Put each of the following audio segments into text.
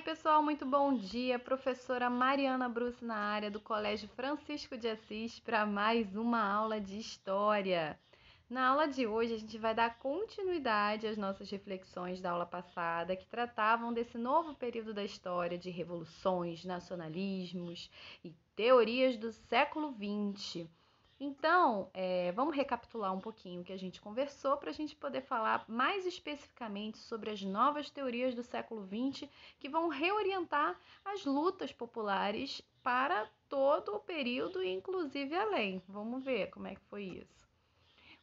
pessoal, muito bom dia. Professora Mariana Bruce na área do Colégio Francisco de Assis para mais uma aula de História. Na aula de hoje, a gente vai dar continuidade às nossas reflexões da aula passada, que tratavam desse novo período da história de revoluções, nacionalismos e teorias do século XX. Então, vamos recapitular um pouquinho o que a gente conversou para a gente poder falar mais especificamente sobre as novas teorias do século XX que vão reorientar as lutas populares para todo o período e inclusive além. Vamos ver como é que foi isso.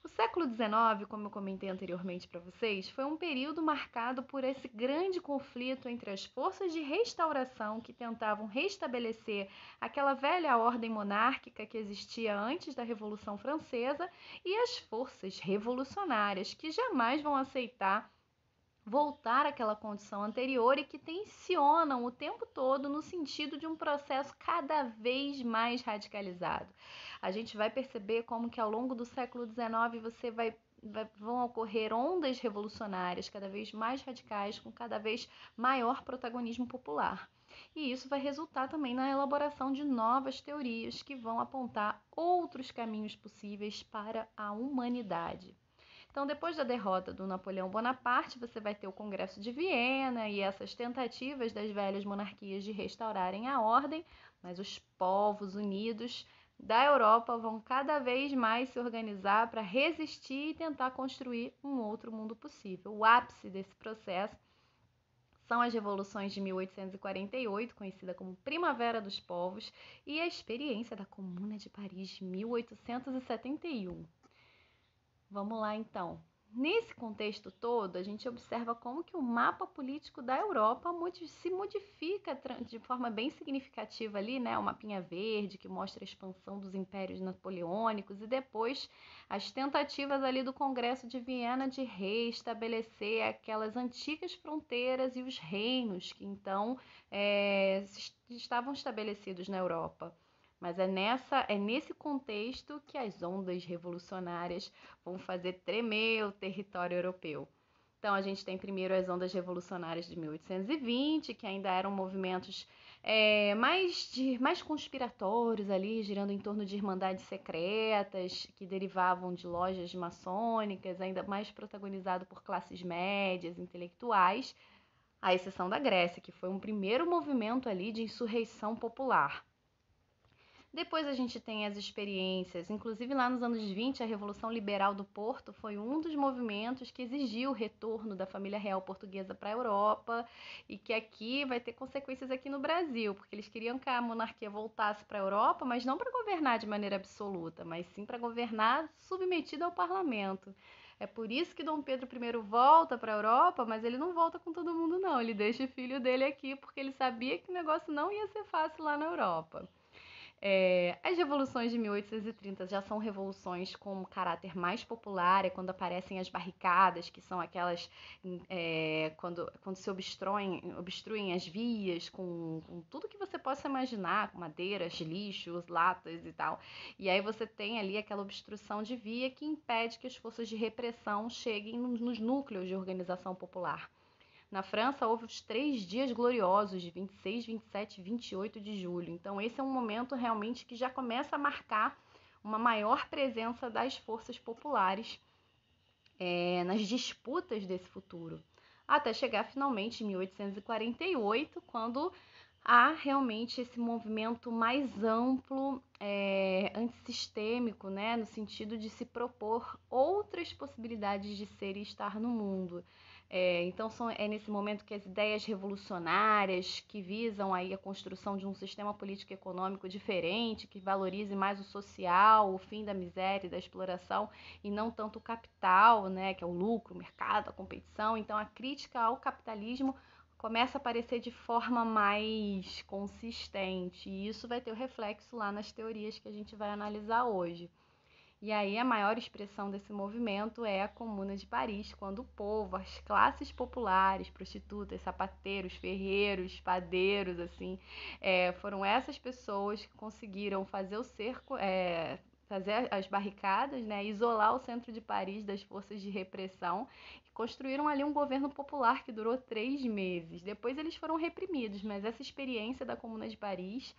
O século XIX, como eu comentei anteriormente para vocês, foi um período marcado por esse grande conflito entre as forças de restauração que tentavam restabelecer aquela velha ordem monárquica que existia antes da Revolução Francesa e as forças revolucionárias que jamais vão aceitar voltar àquela condição anterior e que tensionam o tempo todo no sentido de um processo cada vez mais radicalizado. A gente vai perceber como que ao longo do século XIX vão ocorrer ondas revolucionárias cada vez mais radicais, com cada vez maior protagonismo popular. E isso vai resultar também na elaboração de novas teorias que vão apontar outros caminhos possíveis para a humanidade. Então, depois da derrota do Napoleão Bonaparte, você vai ter o Congresso de Viena e essas tentativas das velhas monarquias de restaurarem a ordem, mas os povos unidos da Europa vão cada vez mais se organizar para resistir e tentar construir um outro mundo possível. O ápice desse processo são as revoluções de 1848, conhecida como Primavera dos Povos, e a experiência da Comuna de Paris de 1871. Vamos lá, então. Nesse contexto todo, a gente observa como que o mapa político da Europa se modifica de forma bem significativa ali, né? O mapinha verde que mostra a expansão dos impérios napoleônicos e depois as tentativas ali do Congresso de Viena de restabelecer aquelas antigas fronteiras e os reinos que então estavam estabelecidos na Europa. Mas é nesse contexto que as ondas revolucionárias vão fazer tremer o território europeu. Então, a gente tem primeiro as ondas revolucionárias de 1820, que ainda eram movimentos mais conspiratórios ali, girando em torno de irmandades secretas, que derivavam de lojas maçônicas, ainda mais protagonizado por classes médias, intelectuais, à exceção da Grécia, que foi um primeiro movimento ali de insurreição popular. Depois a gente tem as experiências, inclusive lá nos anos 20, a Revolução Liberal do Porto foi um dos movimentos que exigiu o retorno da família real portuguesa para a Europa e que aqui vai ter consequências aqui no Brasil, porque eles queriam que a monarquia voltasse para a Europa, mas não para governar de maneira absoluta, mas sim para governar submetida ao parlamento. É por isso que Dom Pedro I volta para a Europa, mas ele não volta com todo mundo não, ele deixa o filho dele aqui porque ele sabia que o negócio não ia ser fácil lá na Europa. As revoluções de 1830 já são revoluções com um caráter mais popular, é quando aparecem as barricadas, que são aquelas quando se obstruem as vias com tudo que você possa imaginar, com madeiras, lixos, latas e tal. E aí você tem ali aquela obstrução de via que impede que as forças de repressão cheguem nos núcleos de organização popular. Na França, houve os 3 dias gloriosos de 26, 27 e 28 de julho. Então, esse é um momento realmente que já começa a marcar uma maior presença das forças populares nas disputas desse futuro. Até chegar finalmente em 1848, quando há realmente esse movimento mais amplo, antissistêmico, né, no sentido de se propor outras possibilidades de ser e estar no mundo. Então é nesse momento que as ideias revolucionárias que visam aí a construção de um sistema político e econômico diferente, que valorize mais o social, o fim da miséria e da exploração, e não tanto o capital, né, que é o lucro, o mercado, a competição. Então a crítica ao capitalismo começa a aparecer de forma mais consistente, e isso vai ter o reflexo lá nas teorias que a gente vai analisar hoje. E aí a maior expressão desse movimento é a Comuna de Paris, quando o povo, as classes populares, prostitutas, sapateiros, ferreiros, padeiros, assim, foram essas pessoas que conseguiram fazer o cerco, fazer as barricadas, né, isolar o centro de Paris das forças de repressão e construíram ali um governo popular que durou 3 meses. Depois eles foram reprimidos, mas essa experiência da Comuna de Paris,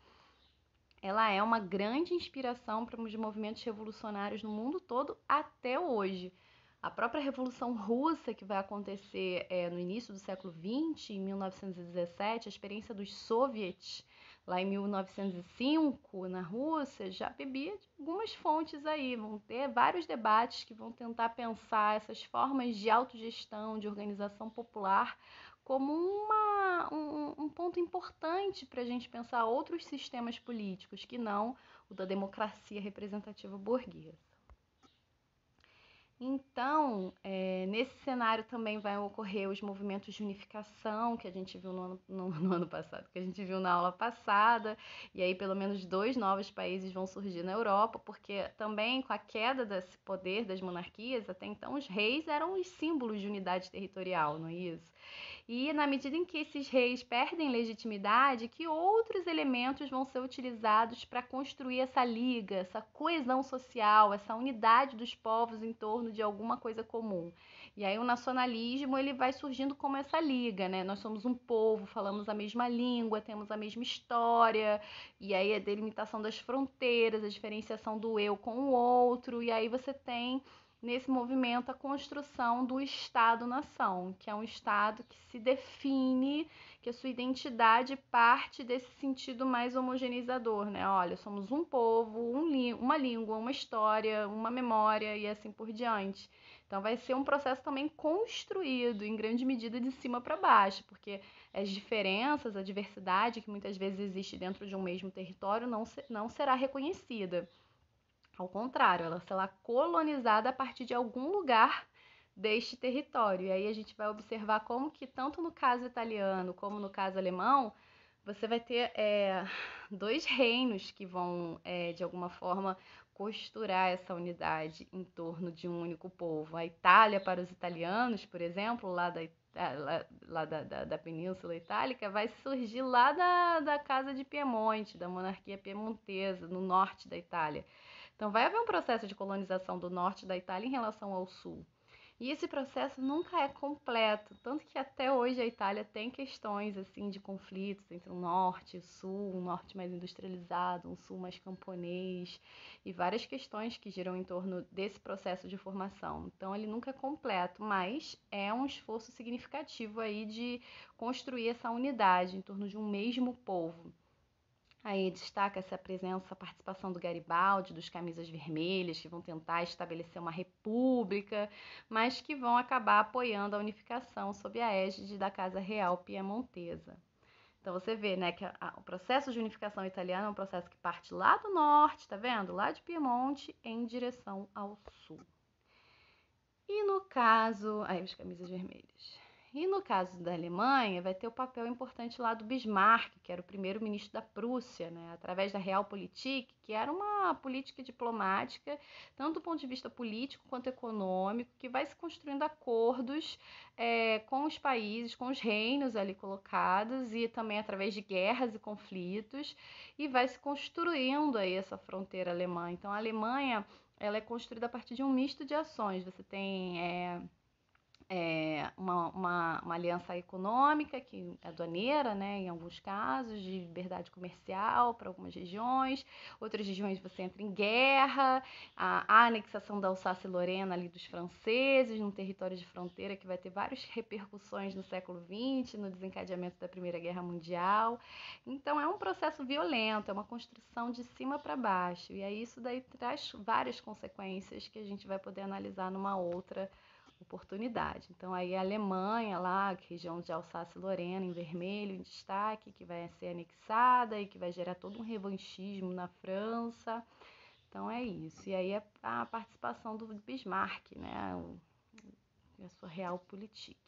ela é uma grande inspiração para os movimentos revolucionários no mundo todo até hoje. A própria Revolução Russa, que vai acontecer no início do século XX, em 1917, a experiência dos soviets, lá em 1905, na Rússia, já bebia de algumas fontes aí. Vão ter vários debates que vão tentar pensar essas formas de autogestão, de organização popular, como um ponto importante para a gente pensar outros sistemas políticos que não o da democracia representativa burguesa. Então, nesse cenário também vai ocorrer os movimentos de unificação que a gente viu no ano passado, que a gente viu na aula passada, e aí pelo menos 2 novos países vão surgir na Europa, porque também com a queda desse poder das monarquias, até então os reis eram os símbolos de unidade territorial, não é isso? E na medida em que esses reis perdem legitimidade, que outros elementos vão ser utilizados para construir essa liga, essa coesão social, essa unidade dos povos em torno de alguma coisa comum. E aí o nacionalismo ele vai surgindo como essa liga, né? Nós somos um povo, falamos a mesma língua, temos a mesma história, e aí a delimitação das fronteiras, a diferenciação do eu com o outro, e aí você tem nesse movimento a construção do Estado-nação, que é um Estado que se define, que a sua identidade parte desse sentido mais homogeneizador, né? Olha, somos um povo, uma língua, uma história, uma memória e assim por diante. Então vai ser um processo também construído em grande medida de cima para baixo, porque as diferenças, a diversidade que muitas vezes existe dentro de um mesmo território não será reconhecida. Ao contrário, ela será colonizada a partir de algum lugar deste território. E aí a gente vai observar como que, tanto no caso italiano como no caso alemão, você vai ter 2 reinos que vão, de alguma forma, costurar essa unidade em torno de um único povo. A Itália, para os italianos, por exemplo, lá da Península Itálica, vai surgir lá da Casa de Piemonte, da monarquia piemontesa, no norte da Itália. Então, vai haver um processo de colonização do norte da Itália em relação ao sul. E esse processo nunca é completo, tanto que até hoje a Itália tem questões assim de conflitos entre o norte e o sul, um norte mais industrializado, um sul mais camponês, e várias questões que giram em torno desse processo de formação. Então ele nunca é completo, mas é um esforço significativo aí de construir essa unidade em torno de um mesmo povo. Aí destaca essa presença, a participação do Garibaldi, dos Camisas Vermelhas, que vão tentar estabelecer uma república, mas que vão acabar apoiando a unificação sob a égide da Casa Real Piemontesa. Então você vê, né, que o processo de unificação italiana é um processo que parte lá do norte, tá vendo? Lá de Piemonte em direção ao sul. E no caso, aí os Camisas Vermelhas. E no caso da Alemanha, vai ter o papel importante lá do Bismarck, que era o primeiro-ministro da Prússia, né, através da Realpolitik, que era uma política diplomática, tanto do ponto de vista político quanto econômico, que vai se construindo acordos com os países, com os reinos ali colocados, e também através de guerras e conflitos, e vai se construindo aí essa fronteira alemã. Então, a Alemanha ela é construída a partir de um misto de ações. Você tem uma aliança econômica, que é aduaneira, né, em alguns casos, de liberdade comercial para algumas regiões, outras regiões você entra em guerra, a anexação da Alsácia-Lorena ali dos franceses, num território de fronteira que vai ter várias repercussões no século XX, no desencadeamento da Primeira Guerra Mundial. Então é um processo violento, é uma construção de cima para baixo, e aí isso daí traz várias consequências que a gente vai poder analisar numa outra oportunidade. Então aí a Alemanha lá, a região de Alsácia-Lorena em vermelho em destaque, que vai ser anexada e que vai gerar todo um revanchismo na França. Então é isso. E aí a participação do Bismarck, né, a sua Realpolitik.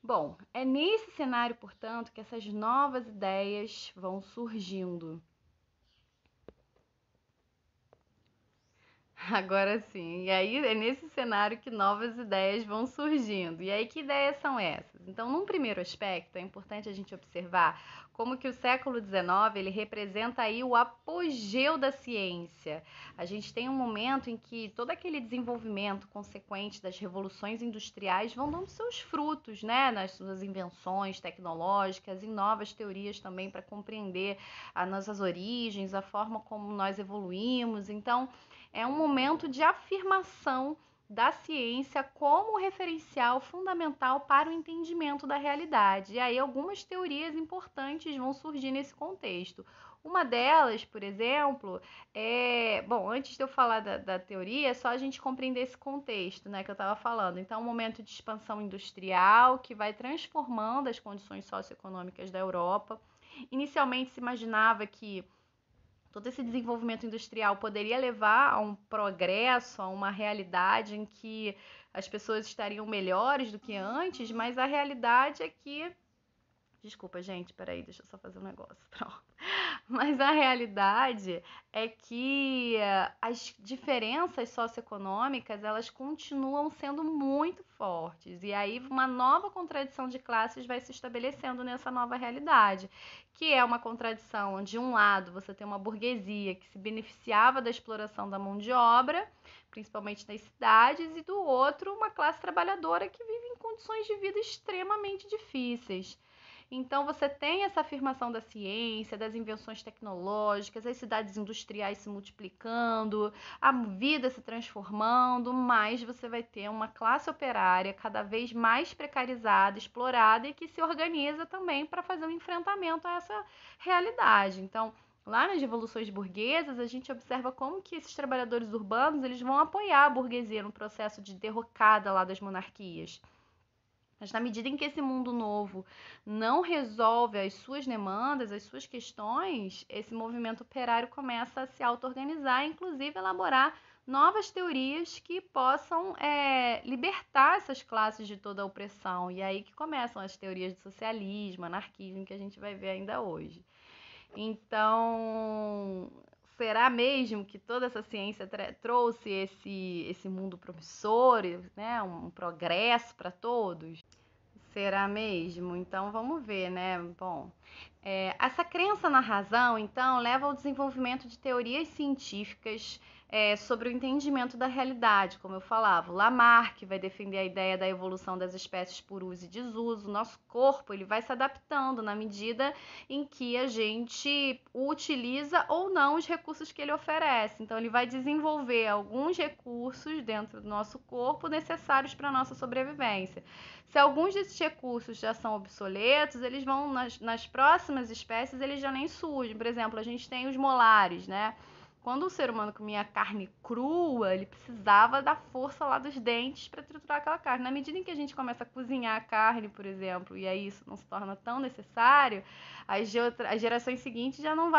Bom, é nesse cenário, portanto, que essas novas ideias vão surgindo. Agora sim. E aí é nesse cenário que novas ideias vão surgindo. E aí que ideias são essas? Então, num primeiro aspecto, é importante a gente observar como que o século XIX ele representa aí o apogeu da ciência. A gente tem um momento em que todo aquele desenvolvimento consequente das revoluções industriais vão dando seus frutos, né, nas suas invenções tecnológicas, em novas teorias também para compreender as nossas origens, a forma como nós evoluímos. Então, é um momento de afirmação da ciência como referencial fundamental para o entendimento da realidade. E aí algumas teorias importantes vão surgir nesse contexto. Uma delas, por exemplo, Bom, antes de eu falar da teoria, é só a gente compreender esse contexto, né, que eu estava falando. Então, um momento de expansão industrial que vai transformando as condições socioeconômicas da Europa. Inicialmente se imaginava que todo esse desenvolvimento industrial poderia levar a um progresso, a uma realidade em que as pessoas estariam melhores do que antes, mas a realidade é que. Desculpa, gente, peraí, deixa eu só fazer um negócio. Pronto. Mas a realidade é que as diferenças socioeconômicas elas continuam sendo muito fortes. E aí uma nova contradição de classes vai se estabelecendo nessa nova realidade, que é uma contradição onde, de um lado, você tem uma burguesia que se beneficiava da exploração da mão de obra, principalmente nas cidades, e do outro, uma classe trabalhadora que vive em condições de vida extremamente difíceis. Então, você tem essa afirmação da ciência, das invenções tecnológicas, as cidades industriais se multiplicando, a vida se transformando, mas você vai ter uma classe operária cada vez mais precarizada, explorada e que se organiza também para fazer um enfrentamento a essa realidade. Então, lá nas revoluções burguesas, a gente observa como que esses trabalhadores urbanos eles vão apoiar a burguesia no processo de derrocada lá das monarquias. Mas na medida em que esse mundo novo não resolve as suas demandas, as suas questões, esse movimento operário começa a se auto-organizar, inclusive elaborar novas teorias que possam libertar essas classes de toda a opressão. E aí que começam as teorias de socialismo, anarquismo, que a gente vai ver ainda hoje. Então, será mesmo que toda essa ciência trouxe esse mundo promissor, né, um progresso para todos? Será mesmo? Então vamos ver, né? Bom, essa crença na razão, então, leva ao desenvolvimento de teorias científicas sobre o entendimento da realidade, como eu falava. Lamarck vai defender a ideia da evolução das espécies por uso e desuso. O nosso corpo ele vai se adaptando na medida em que a gente utiliza ou não os recursos que ele oferece. Então, ele vai desenvolver alguns recursos dentro do nosso corpo necessários para a nossa sobrevivência. Se alguns desses recursos já são obsoletos, eles vão nas próximas espécies, eles já nem surgem. Por exemplo, a gente tem os molares, né? Quando o ser humano comia carne crua, ele precisava da força lá dos dentes para triturar aquela carne. Na medida em que a gente começa a cozinhar a carne, por exemplo, e aí isso não se torna tão necessário, as gerações seguintes já não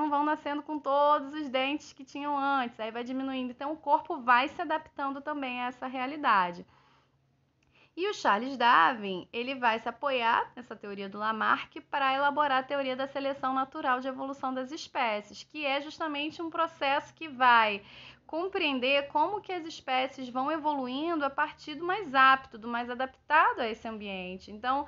vão nascendo com todos os dentes que tinham antes, aí vai diminuindo. Então o corpo vai se adaptando também a essa realidade. E o Charles Darwin, ele vai se apoiar nessa teoria do Lamarck para elaborar a teoria da seleção natural de evolução das espécies, que é justamente um processo que vai compreender como que as espécies vão evoluindo a partir do mais apto, do mais adaptado a esse ambiente. Então,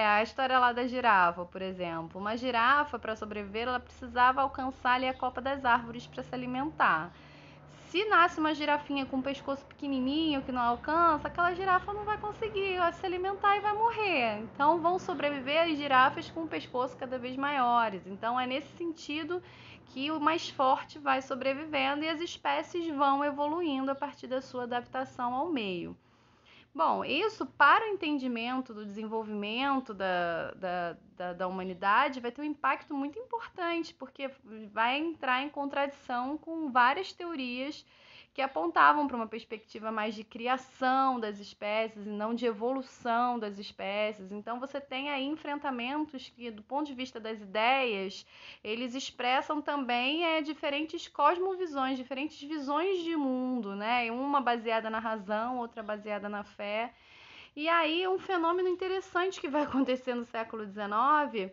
a história lá da girafa, por exemplo. Uma girafa, para sobreviver, ela precisava alcançar ali a copa das árvores para se alimentar. Se nasce uma girafinha com um pescoço pequenininho que não alcança, aquela girafa não vai conseguir se alimentar e vai morrer. Então vão sobreviver as girafas com um pescoço cada vez maiores. Então é nesse sentido que o mais forte vai sobrevivendo e as espécies vão evoluindo a partir da sua adaptação ao meio. Bom, isso para o entendimento do desenvolvimento da humanidade vai ter um impacto muito importante, porque vai entrar em contradição com várias teorias que apontavam para uma perspectiva mais de criação das espécies e não de evolução das espécies. Então você tem aí enfrentamentos que, do ponto de vista das ideias, eles expressam também diferentes cosmovisões, diferentes visões de mundo, né? Uma baseada na razão, outra baseada na fé. E aí um fenômeno interessante que vai acontecer no século XIX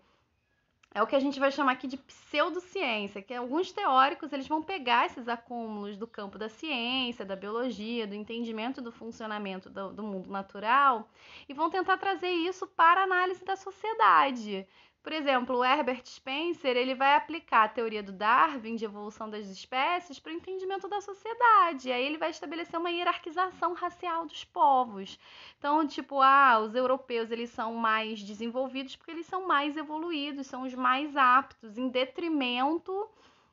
é o que a gente vai chamar aqui de pseudociência, que alguns teóricos eles vão pegar esses acúmulos do campo da ciência, da biologia, do entendimento do funcionamento do mundo natural e vão tentar trazer isso para a análise da sociedade. Por exemplo, o Herbert Spencer ele vai aplicar a teoria do Darwin de evolução das espécies para o entendimento da sociedade. E aí ele vai estabelecer uma hierarquização racial dos povos. Então, tipo, os europeus eles são mais desenvolvidos porque eles são mais evoluídos, são os mais aptos, em detrimento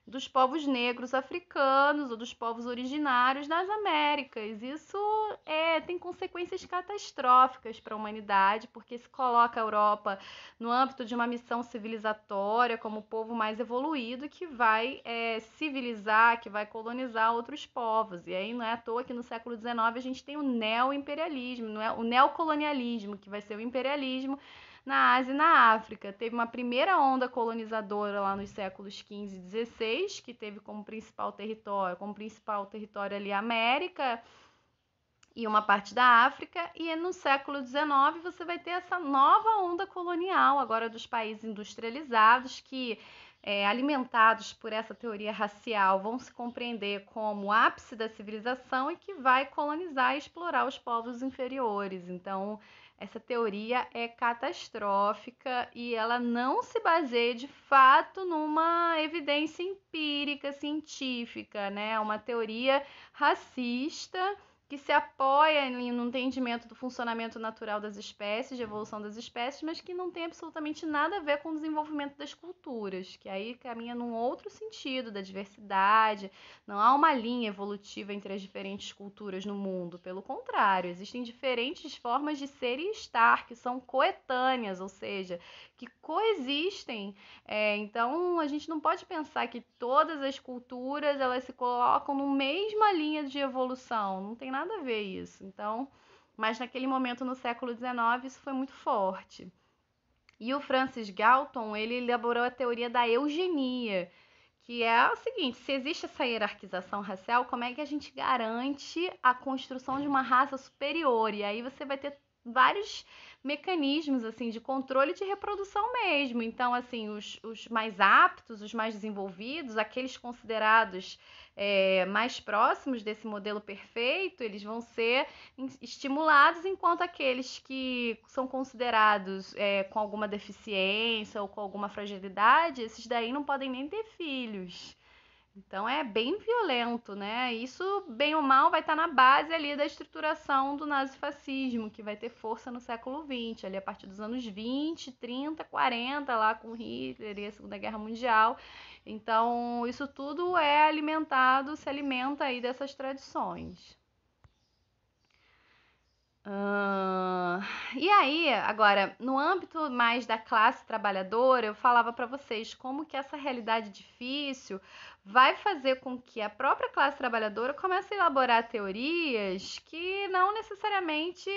dos povos negros africanos ou dos povos originários das Américas. Isso tem consequências catastróficas para a humanidade, porque se coloca a Europa no âmbito de uma missão civilizatória como o povo mais evoluído que vai civilizar, que vai colonizar outros povos. E aí não é à toa que no século XIX a gente tem o neoimperialismo, não é? O neocolonialismo, que vai ser o imperialismo na Ásia e na África. Teve uma primeira onda colonizadora lá nos séculos XV e XVI, que teve como principal território ali a América e uma parte da África, e no século XIX você vai ter essa nova onda colonial agora dos países industrializados que alimentados por essa teoria racial, vão se compreender como o ápice da civilização e que vai colonizar e explorar os povos inferiores. Então, essa teoria é catastrófica e ela não se baseia de fato numa evidência empírica, científica, né? É uma teoria racista que se apoia no entendimento do funcionamento natural das espécies, de evolução das espécies, mas que não tem absolutamente nada a ver com o desenvolvimento das culturas, que aí caminha num outro sentido da diversidade. Não há uma linha evolutiva entre as diferentes culturas no mundo, pelo contrário, existem diferentes formas de ser e estar, que são coetâneas, ou seja, que coexistem. Então, a gente não pode pensar que todas as culturas elas se colocam na mesma linha de evolução, não tem nada a ver isso. Então, mas naquele momento no século XIX isso foi muito forte. E o Francis Galton, ele elaborou a teoria da eugenia, que é o seguinte: se existe essa hierarquização racial, como é que a gente garante a construção de uma raça superior? E aí você vai ter vários mecanismos assim de controle de reprodução mesmo. Então, assim, os mais aptos, os mais desenvolvidos, aqueles considerados mais próximos desse modelo perfeito, eles vão ser estimulados, enquanto aqueles que são considerados com alguma deficiência ou com alguma fragilidade, esses daí não podem nem ter filhos. Então é bem violento, né? Isso, bem ou mal, vai estar na base ali da estruturação do nazifascismo, que vai ter força no século XX, ali a partir dos anos 20, 30, 40, lá com Hitler e a Segunda Guerra Mundial. Então, isso tudo é alimentado, se alimenta aí dessas tradições. E aí, agora, no âmbito mais da classe trabalhadora, eu falava para vocês como que essa realidade difícil vai fazer com que a própria classe trabalhadora comece a elaborar teorias que não necessariamente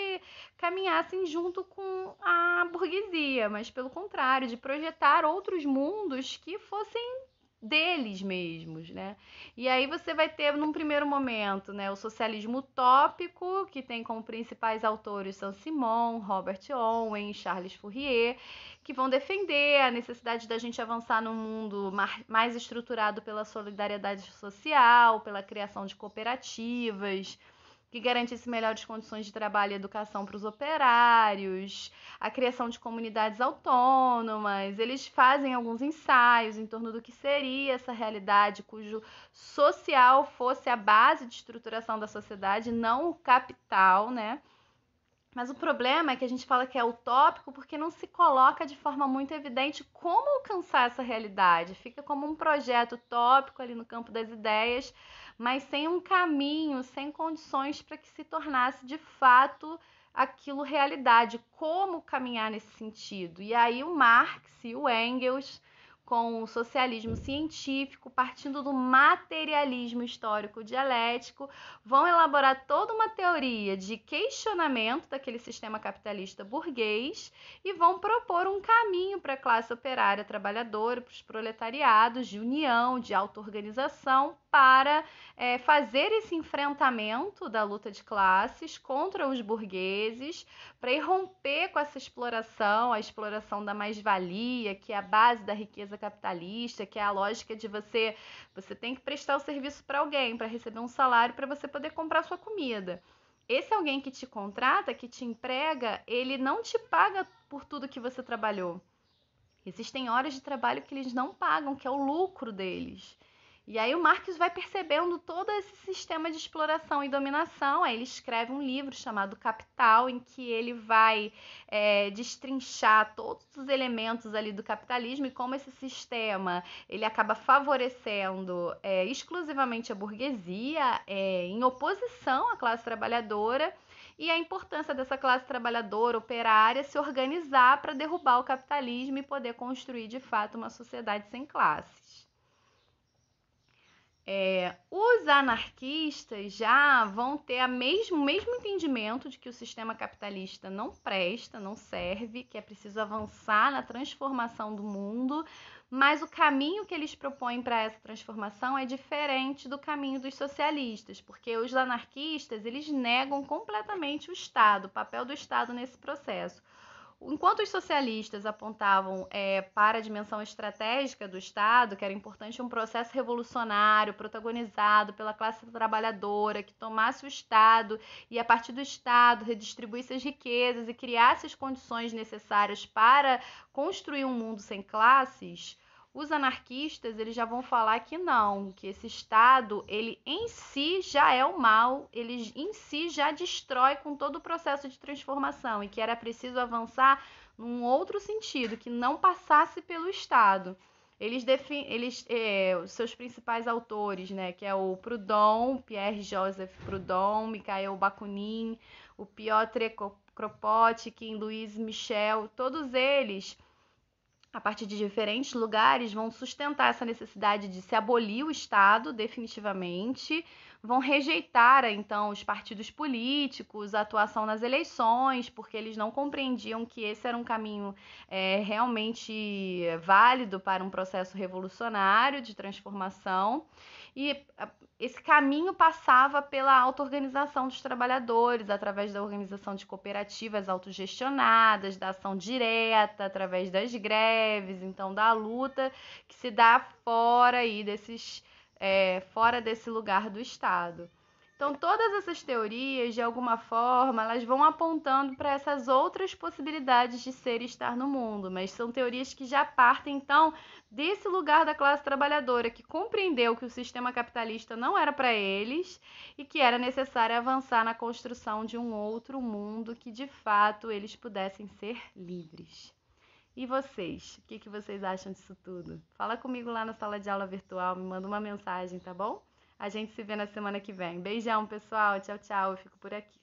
caminhassem junto com a burguesia, mas pelo contrário, de projetar outros mundos que fossem deles mesmos, né? E aí você vai ter, num primeiro momento, né, o socialismo utópico, que tem como principais autores Saint-Simon, Robert Owen, Charles Fourier, que vão defender a necessidade da gente avançar num mundo mais estruturado pela solidariedade social, pela criação de cooperativas, que garantisse melhores condições de trabalho e educação para os operários, a criação de comunidades autônomas. Eles fazem alguns ensaios em torno do que seria essa realidade, cujo social fosse a base de estruturação da sociedade, não o capital, né? Mas o problema é que a gente fala que é utópico porque não se coloca de forma muito evidente como alcançar essa realidade. Fica como um projeto utópico ali no campo das ideias, mas sem um caminho, sem condições para que se tornasse de fato aquilo realidade. Como caminhar nesse sentido? E aí o Marx e o Engels com o socialismo científico, partindo do materialismo histórico dialético, vão elaborar toda uma teoria de questionamento daquele sistema capitalista burguês e vão propor um caminho para a classe operária trabalhadora, para os proletariados, de união, de auto-organização, para fazer esse enfrentamento da luta de classes contra os burgueses, para ir romper com essa exploração, a exploração da mais-valia, que é a base da riqueza capitalista, que é a lógica de você tem que prestar o serviço para alguém, para receber um salário, para você poder comprar sua comida. Esse alguém que te contrata, que te emprega, ele não te paga por tudo que você trabalhou. Existem horas de trabalho que eles não pagam, que é o lucro deles. E aí o Marx vai percebendo todo esse sistema de exploração e dominação. Aí ele escreve um livro chamado Capital, em que ele vai destrinchar todos os elementos ali do capitalismo e como esse sistema ele acaba favorecendo exclusivamente a burguesia, em oposição à classe trabalhadora, e a importância dessa classe trabalhadora operária se organizar para derrubar o capitalismo e poder construir de fato uma sociedade sem classes. Os anarquistas já vão ter o mesmo entendimento de que o sistema capitalista não presta, não serve, que é preciso avançar na transformação do mundo, mas o caminho que eles propõem para essa transformação é diferente do caminho dos socialistas, porque os anarquistas eles negam completamente o Estado, o papel do Estado nesse processo. Enquanto os socialistas apontavam para a dimensão estratégica do Estado, que era importante um processo revolucionário protagonizado pela classe trabalhadora, que tomasse o Estado e, a partir do Estado, redistribuísse as riquezas e criasse as condições necessárias para construir um mundo sem classes, os anarquistas eles já vão falar que não, que esse Estado ele em si já é o mal, ele em si já destrói com todo o processo de transformação e que era preciso avançar num outro sentido, que não passasse pelo Estado. Os seus principais autores, né, que é o Proudhon, Pierre-Joseph Proudhon, Mikhail Bakunin, o Piotr Kropotkin, Louis Michel, todos eles a partir de diferentes lugares, vão sustentar essa necessidade de se abolir o Estado definitivamente, vão rejeitar, então, os partidos políticos, a atuação nas eleições, porque eles não compreendiam que esse era um caminho realmente válido para um processo revolucionário de transformação. E esse caminho passava pela auto-organização dos trabalhadores, através da organização de cooperativas autogestionadas, da ação direta, através das greves, então da luta que se dá fora aí fora desse lugar do Estado. Então, todas essas teorias, de alguma forma, elas vão apontando para essas outras possibilidades de ser e estar no mundo, mas são teorias que já partem, então, desse lugar da classe trabalhadora, que compreendeu que o sistema capitalista não era para eles e que era necessário avançar na construção de um outro mundo que, de fato, eles pudessem ser livres. E vocês? O que vocês acham disso tudo? Fala comigo lá na sala de aula virtual, me manda uma mensagem, tá bom? A gente se vê na semana que vem. Beijão, pessoal. Tchau, tchau. Eu fico por aqui.